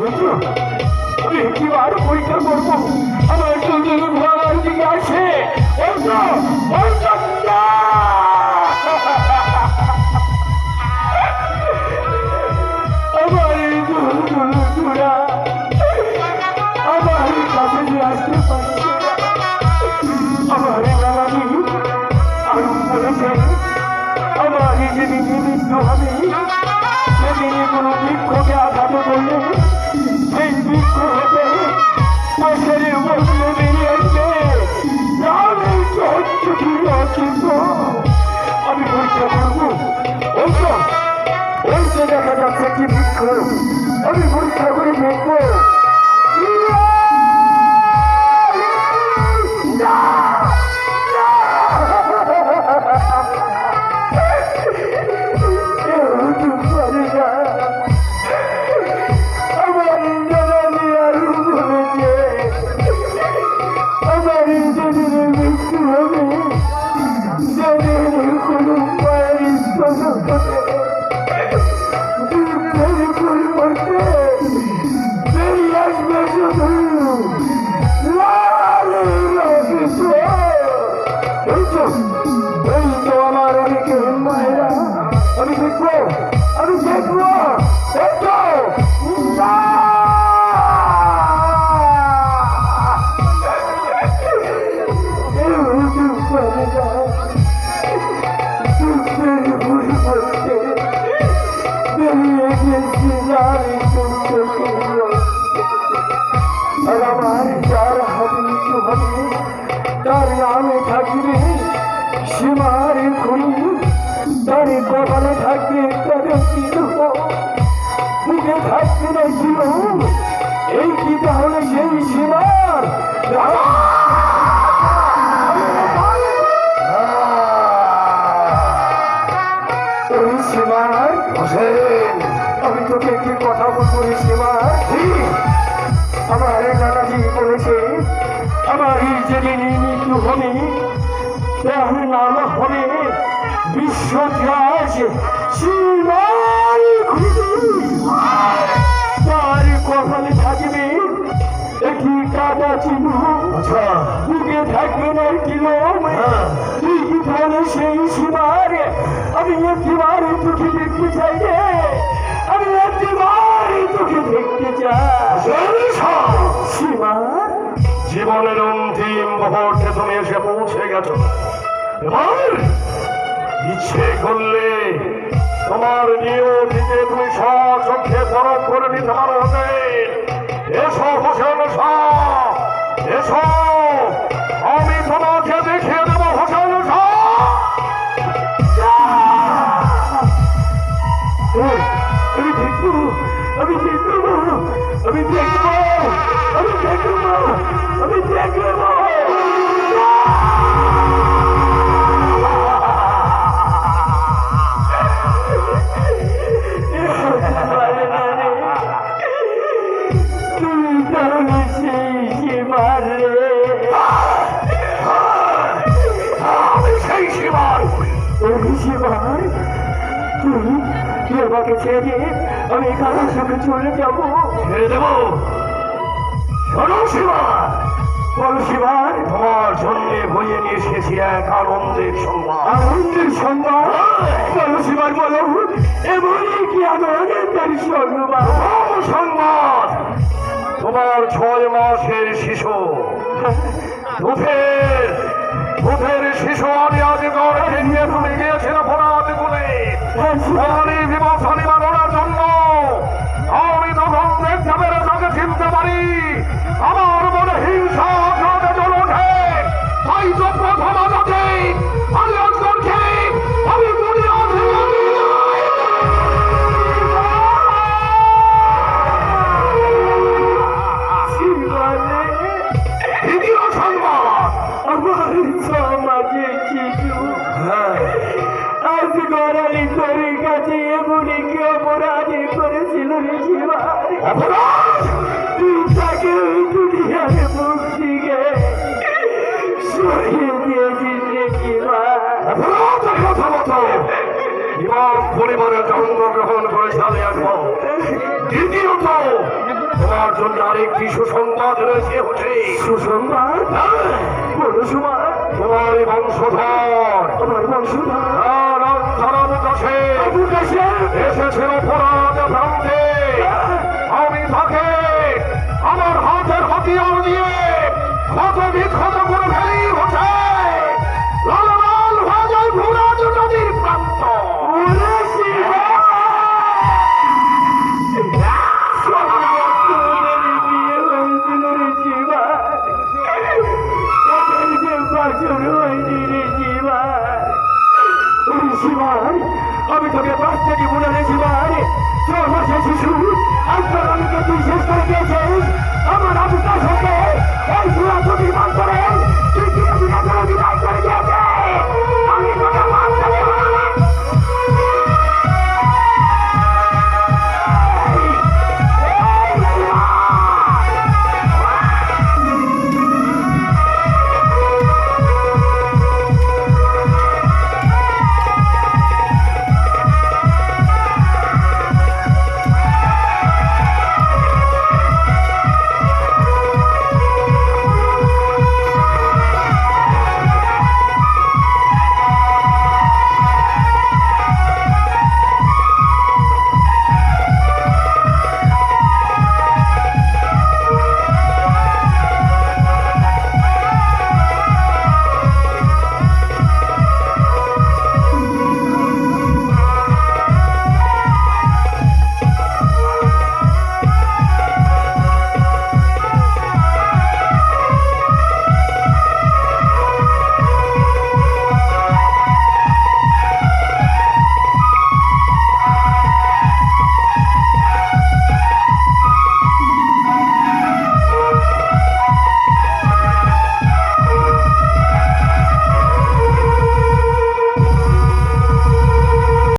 আমি কিবার পরীক্ষা করবো আমার চুলগুলো ঘোরার দিকে আসে আমার এই চুলগুলো ঘোরা আমার কাছে দিয়ে আসতে পারছে আমার নানি আরো বলেছে আমার যেদিন মৃত্যু হবে সেদিন কোনো বৃক্ষকে আঘাত করলে সেই বৃক্ষ হতে বছরের বছরে বেরিয়ে আসবে আমি পরীক্ষা করবো ওই তো দেখা যাচ্ছে কি বৃক্ষ আমি পরীক্ষা করে দেখবো আমি দেখবো আমি দেখবো আমার যার হাতে মৃত্যু হবে তার নামে থাকবে সীমার খুনি তার কপালে থাকবে তাদের চিহ্ন বুকে থাকবে না ছিল এই কি তাহলে সেই সীমার সীমার আমি তোকে একটি কথা বলবো সীমার আমার নানাজি বলেছে আমার যেদিন মৃত্যু হবে তার নাম হবে বিশ্বরাজ সীমার তার কপালে থাকবে একটি কাদা চিহ্ন বুকে থাকবে না কিলোম তুই কি তাহলে সেই সীমার আমি একটিবার তোকে দেখতে চাই রে আমি একটিবার তোকে দেখতে চাই সীমার জীবনের অন্তিম মুহূর্তে তুমি এসে পৌঁছে গেছো এবার ইচ্ছে করলে তোমার নিয়তিকে তুমি স্বচক্ষে পরখ করে নিতে পারো এসো হোসেন শাহ এসো আমি তোমাকে দেখিয়ে দেবো হোসেন শাহ আমি দেখবো আমি দেখবো আমি দেখবো আমি দেখবো আমি দেখবো তুমি তাহলে সেই সীমার আমি সেই সীমার ওই সীমার তুই আমাকে ছেড়ে আমি কারোর সাথে চলে যাবো ছেড়ে দেবো শোনো সীমার বলো সীমার তোমার জন্য বইয়ে নিয়ে এসেছি এক আনন্দের সংবাদ আনন্দের সংবাদ বলো সীমার বলো এমনই কি আনন্দের সংবাদ সংবাদ তোমার 6 মাসের শিশু দুধের শিশু আমি আজ গড়ে নিয়ে তুমি গিয়েছিল অপরাধ করে বিবাহ নিবারণের জন্য আমি তখন দেখতে পেরে তাকে চিনতে পারি আমার মনে হিংসা জ্বলে ওঠে তাই তো প্রথম আঘাতে আমি অন্তর্কে আমি দুনিয়া সমাজে শিশু আজ গড়ালি তোর কাছে এমনই কি অপরাধী করেছিল রে শিবা তুই তাকে তোমার জন্য আরেকটি সুসংবাদ রয়েছে হচ্ছে সুসংবাদ বলো সুমার। তোমার বংশধর আমার বংশধর রামধরাবকাশে এসেছিল অপরাধ প্রান্তে। আমি তাকে আমার হাতের হাতিয়ার দিয়ে ক্ষত বিক্ষত করে